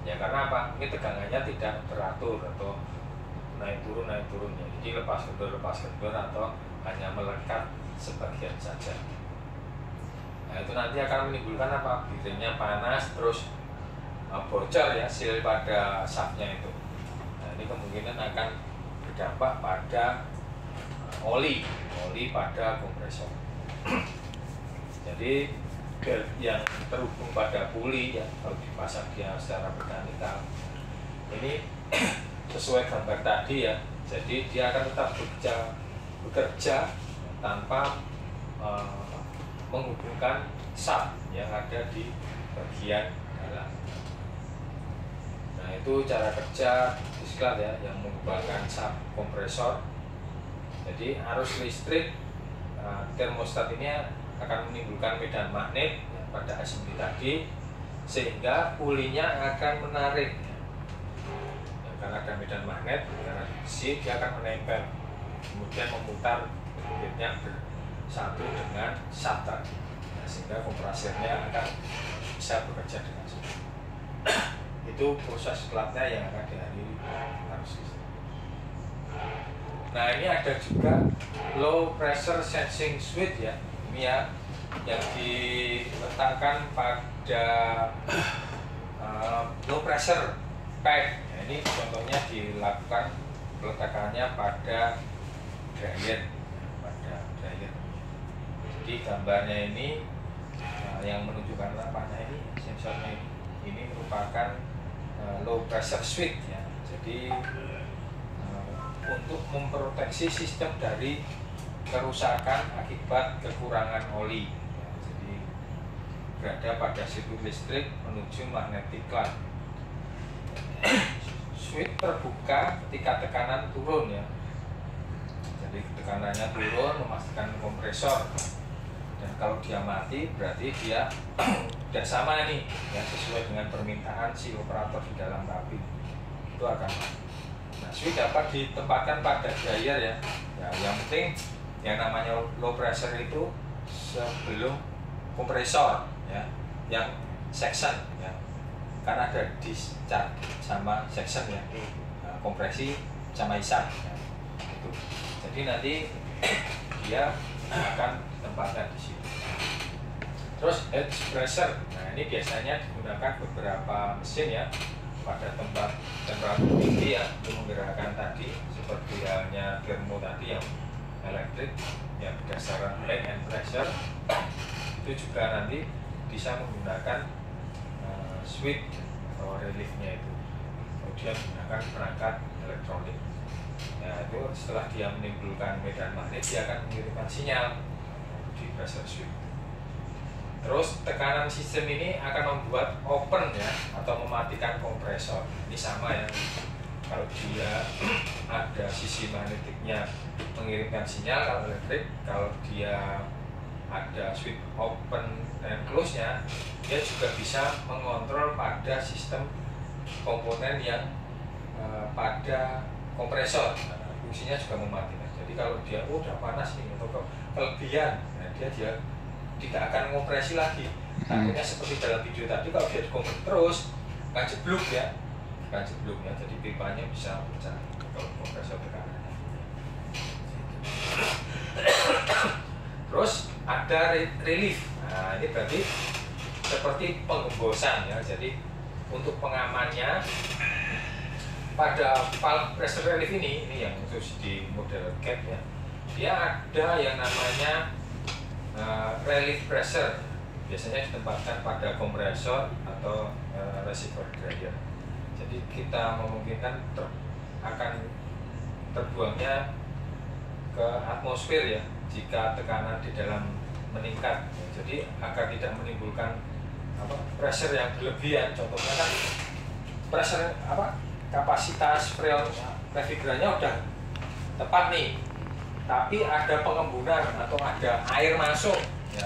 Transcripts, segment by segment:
Ya karena apa? Ini tegangannya tidak teratur atau naik turunnya. Jadi lepas kendor atau hanya melekat sebagian saja. Nah itu nanti akan menimbulkan apa? Bearingnya panas terus bocor ya seal pada shaftnya itu. Nah ini kemungkinan akan berdampak pada oli pada kompresor. Jadi belt yang terhubung pada puli ya, kalau dipasang dia secara mekanikal ini sesuai gambar tadi ya, jadi dia akan tetap bekerja tanpa menghubungkan shaft yang ada di bagian dalam. Nah itu cara kerja disklat ya, yang menggunakan shaft kompresor. Jadi arus listrik termostat ini akan menimbulkan medan magnet ya, pada assembly tadi, sehingga pulinya akan menarik ya, karena ada medan magnet, karena besi dia akan menempel, kemudian memutar beatnya bersatu dengan shaft tadi, nah, sehingga kompresornya akan bisa bekerja dengan sulit. Itu proses sklatnya yang akan dihadiri arus listrik. Nah ini ada juga low pressure sensing switch ya, ini ya yang diletakkan pada low pressure pipe. Nah, ini contohnya dilakukan peletakannya pada dryer, Jadi gambarnya ini yang menunjukkan lapannya ini sensornya ini merupakan low pressure switch ya. Jadi untuk memproteksi sistem dari kerusakan akibat kekurangan oli. Jadi berada pada sirkuit listrik menuju magnetic clamp. Switch terbuka ketika tekanan turun ya. Jadi tekanannya turun memastikan kompresor. Dan kalau dia mati berarti dia tidak sama nih ya, sesuai dengan permintaan si operator di dalam kabin. Itu akan mati. Nah, switch dapat ditempatkan pada dryer ya. Ya, yang penting yang namanya low pressure itu sebelum kompresor ya, yang section ya, karena ada discharge sama section ya, kompresi sama isap ya, itu. Jadi nanti dia akan tempatkan di sini. Terus head pressure, nah ini biasanya digunakan beberapa mesin ya pada tempat temperatur tinggi ya, untuk menggerakkan tadi seperti halnya termo tadi yang elektrik yang berdasarkan head and pressure. Itu juga nanti bisa menggunakan switch atau reliefnya itu, kemudian menggunakan perangkat elektronik. Nah itu setelah dia menimbulkan medan magnet, dia akan mengirimkan sinyal di pressure switch. Terus tekanan sistem ini akan membuat open ya, atau mematikan kompresor. Ini sama ya, kalau dia ada sisi magnetiknya mengirimkan sinyal kalau elektrik, kalau dia ada switch open dan close nya, dia juga bisa mengontrol pada sistem komponen yang pada kompresor. Nah, fungsinya juga mematikan. Jadi kalau dia udah panas nih atau kelebihan, nah dia tidak akan kompresi lagi. Akhirnya seperti dalam video tadi, kalau dia dikompres terus kan jeblok ya, jadi pipanya bisa pecah kalau kompresor tekanannya. Terus ada relief. Nah ini berarti seperti penggembosan ya. Jadi untuk pengamannya pada valve pressure relief ini yang khusus di model cap ya, dia ada yang namanya relief pressure, biasanya ditempatkan pada kompresor atau receiver dryer. Jadi kita memungkinkan akan terbuangnya ke atmosfer ya jika tekanan di dalam meningkat. Jadi agar tidak menimbulkan pressure yang berlebihan. Contohnya kan pressure kapasitas freon refrigerannya udah tepat nih, tapi ada pengembunan atau ada air masuk ya.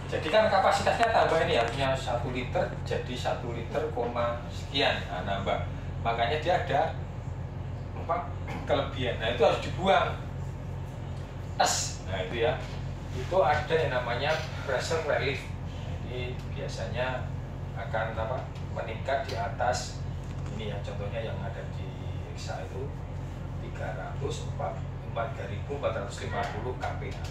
Jadi kan kapasitasnya tambah, ini harusnya 1 liter jadi 1 liter sekian, nah, nambah. Makanya dia ada kelebihan. Nah itu harus dibuang. Nah itu ya, itu ada yang namanya pressure relief. Jadi biasanya akan meningkat di atas sini ya, contohnya yang ada di Hexa itu 304.450 kPa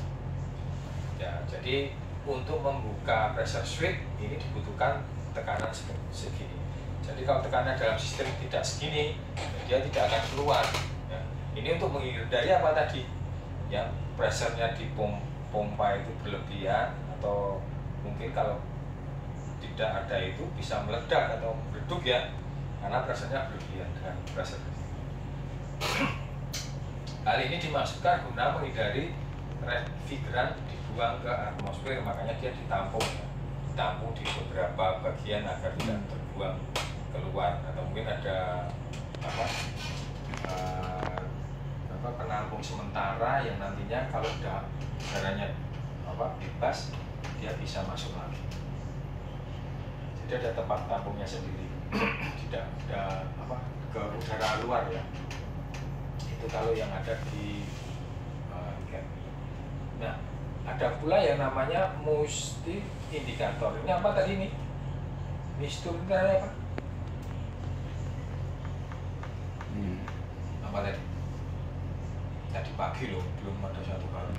ya. Jadi untuk membuka pressure switch ini dibutuhkan tekanan segini. Jadi kalau tekanan dalam sistem tidak segini, dia tidak akan keluar ya. Ini untuk menghindari apa tadi ya, pressure-nya di pompa itu berlebihan, atau mungkin kalau tidak ada itu bisa meledak atau meleduk ya, karena pressure-nya berlebihan dengan pressure. Hal ini dimaksudkan guna menghindari refrigeran dibuang ke atmosfer, makanya dia ditampung ya. Ditampung di beberapa bagian agar tidak terbuang keluar, atau mungkin ada penampung sementara yang nantinya kalau udaranya bebas dia bisa masuk lagi. Jadi ada tempat tampungnya sendiri, tidak ada ke udara luar ya. Itu kalau yang ada di nah, ada pula yang namanya musti indikator. Ini apa tadi nih? Mistur itu apa? Apa tadi? Tadi pagi loh, belum ada satu kali.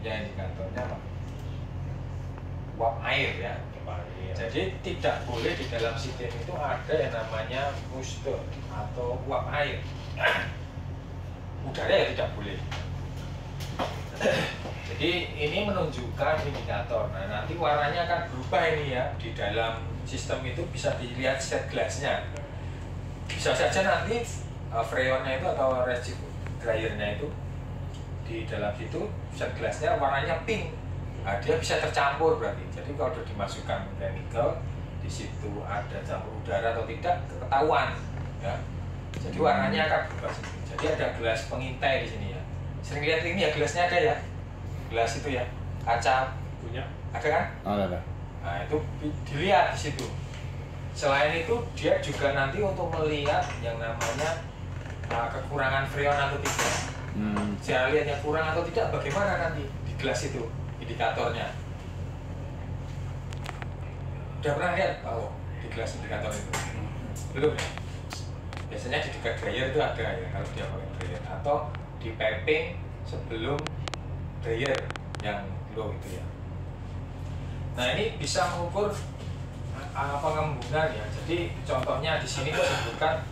Ya, indikatornya apa? Uap air ya. Jadi tidak boleh di dalam sistem itu ada yang namanya muster atau uap air. Udara ya tidak boleh. Jadi ini menunjukkan indikator. Nah, nanti warnanya akan berubah ini ya. Di dalam sistem itu bisa dilihat set glassnya. Bisa saja nanti freonnya itu atau rectifier-nya itu di dalam situ set glassnya warnanya pink. Nah, dia bisa tercampur berarti. Jadi kalau sudah dimasukkan chemical di situ ada campur udara atau tidak ketahuan ya. Jadi warnanya akan berubah. Jadi ada gelas pengintai di sini ya. Sering lihat ini ya, gelasnya ada ya. Gelas itu ya, kaca punya. Ada kan? Ada. Nah, itu dilihat di situ. Selain itu dia juga nanti untuk melihat yang namanya kekurangan freon atau tidak. Saya lihatnya kurang atau tidak bagaimana nanti di gelas itu indikatornya. Udah pernah lihat di gelas indikator itu? Belum ya? Biasanya di dekat dryer itu ada ya kalau dia pakai dryer, atau di piping sebelum dryer yang low itu ya. Nah, ini bisa mengukur pengembunan ya. Jadi contohnya di sini disebutkan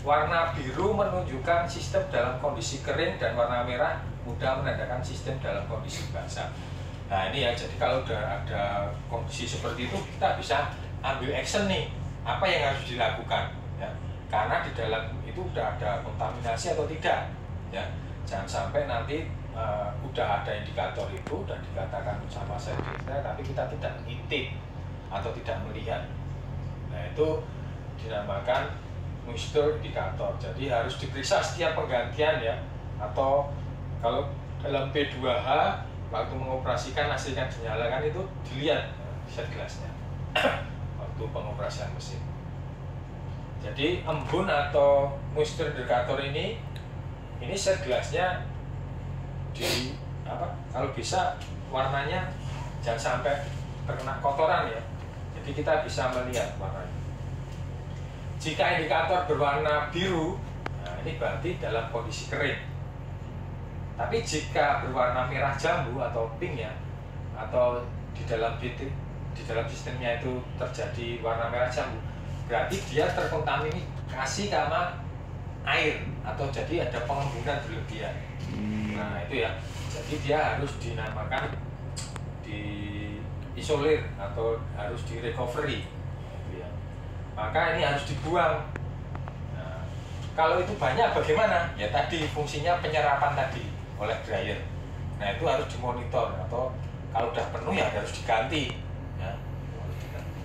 warna biru menunjukkan sistem dalam kondisi kering dan warna merah mudah menandakan sistem dalam kondisi basah. Nah, ini ya, jadi kalau udah ada kondisi seperti itu kita bisa ambil action nih, apa yang harus dilakukan ya. Karena di dalam itu udah ada kontaminasi atau tidak ya. Jangan sampai nanti udah ada indikator itu dan dikatakan sama saja tapi kita tidak intip atau tidak melihat. Nah, itu dinamakan muster indikator. Jadi harus diperiksa setiap penggantian ya, atau kalau dalam P2H waktu mengoperasikan hasilnya dinyalakan itu dilihat set glassnya waktu pengoperasian mesin. Jadi embun atau muster indikator ini set glassnya di kalau bisa warnanya jangan sampai terkena kotoran ya. Jadi kita bisa melihat warnanya. Jika indikator berwarna biru, nah ini berarti dalam kondisi kering. Tapi jika berwarna merah jambu atau pink ya, atau di dalam sistemnya itu terjadi warna merah jambu, berarti dia terkontaminasi karena air atau jadi ada pengembunan berlebihan. Nah, itu ya. Jadi dia harus dinamakan diisolir atau harus di recovery. Ya. Maka ini harus dibuang. Nah, kalau itu banyak bagaimana? Ya tadi fungsinya penyerapan tadi oleh dryer. Nah, itu harus dimonitor, atau kalau udah penuh ya harus diganti. Ya, harus diganti.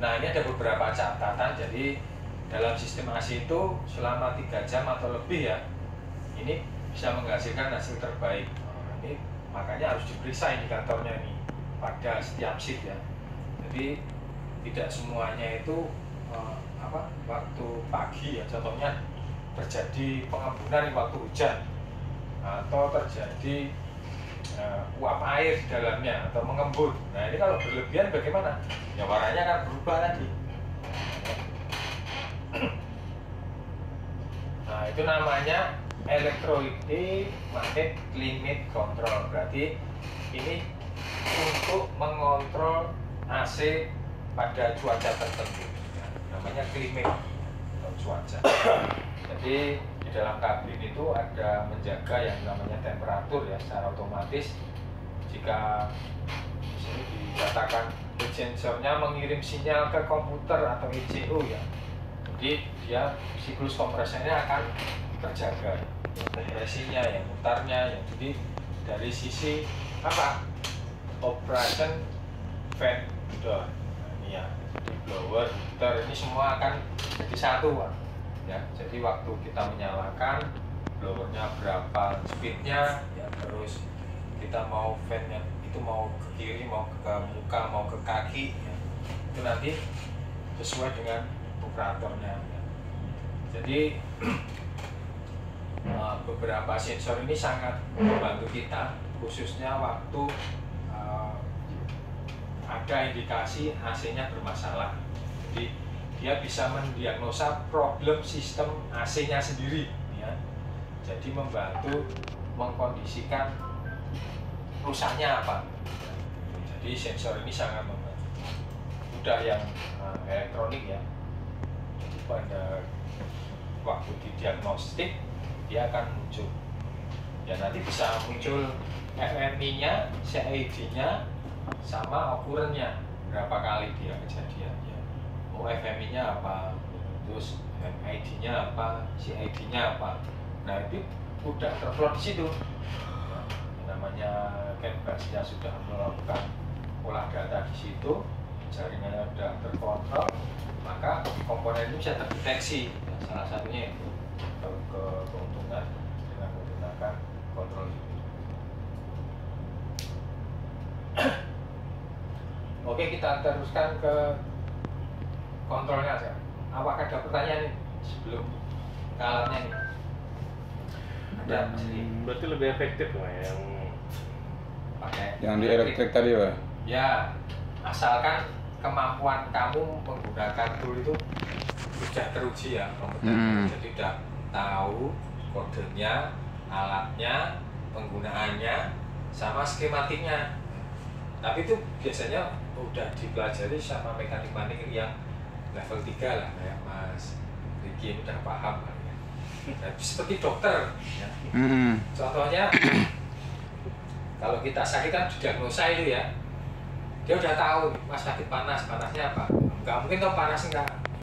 Nah, ini ada beberapa catatan. Jadi dalam sistem AC itu selama 3 jam atau lebih ya, ini bisa menghasilkan hasil terbaik. Nah, ini makanya harus diperiksa indikatornya ini pada setiap shift ya. Jadi tidak semuanya itu waktu pagi ya, contohnya terjadi pengembunan waktu hujan atau terjadi uap air di dalamnya atau mengembun. Nah ini kalau berlebihan bagaimana? Ya warnanya akan berubah tadi. Nah itu namanya electrolytic climate control. Berarti ini untuk mengontrol AC pada cuaca tertentu. Ya, namanya climate atau cuaca. Jadi di dalam kabin itu ada menjaga yang namanya temperatur ya secara otomatis. Jika di sini dikatakan heat sensornya mengirim sinyal ke komputer atau ECU ya, jadi dia siklus kompresinya akan terjaga, kompresinya, yang mutarnya, ya. Jadi dari sisi apa? Operation fan door, nah, ini ya, di blower, heater ini semua akan jadi satu, Pak. Ya, jadi waktu kita menyalakan blowernya berapa speednya, ya terus kita mau fan-nya itu mau ke kiri, mau ke muka, mau ke kaki, ya. Itu nanti sesuai dengan operatornya. Ya. Jadi beberapa sensor ini sangat membantu kita, khususnya waktu ada indikasi AC-nya bermasalah. Jadi dia bisa mendiagnosa problem sistem AC-nya sendiri, ya. Jadi membantu mengkondisikan rusaknya apa. Jadi sensor ini sangat membantu. Udah yang elektronik ya. Jadi pada waktu didiagnostik dia akan muncul. Ya nanti bisa muncul FMI-nya, CID-nya, sama occurrence-nya berapa kali dia kejadiannya. Mau FMI-nya apa, terus MID-nya apa, CID-nya apa. Nah itu udah terplot di situ. Namanya Canvas-nya sudah melakukan olah data di situ, jaringannya sudah terkontrol, maka komponen ini bisa terdeteksi. Ya, salah satunya itu keuntungan dengan menggunakan kontrol ini. Oke, kita teruskan ke kontrolnya saja. Apakah ada pertanyaan nih sebelum ke alatnya nih? Ada. Berarti lebih efektif lah yang pakai yang di elektrik tadi, Pak? Ya, asalkan kemampuan kamu menggunakan tool itu sudah teruji ya, jadi sudah tahu kodenya, alatnya, penggunaannya, sama skematiknya. Tapi itu biasanya udah dipelajari sama mekanik-mekanik yang level 3 lah, kayak Mas Riki udah paham kan ya. Nah, seperti dokter ya. Contohnya kalau kita sakit kan didiagnosa itu ya, dia udah tahu Mas sakit panas, panasnya apa. Nggak mungkin tau panas enggak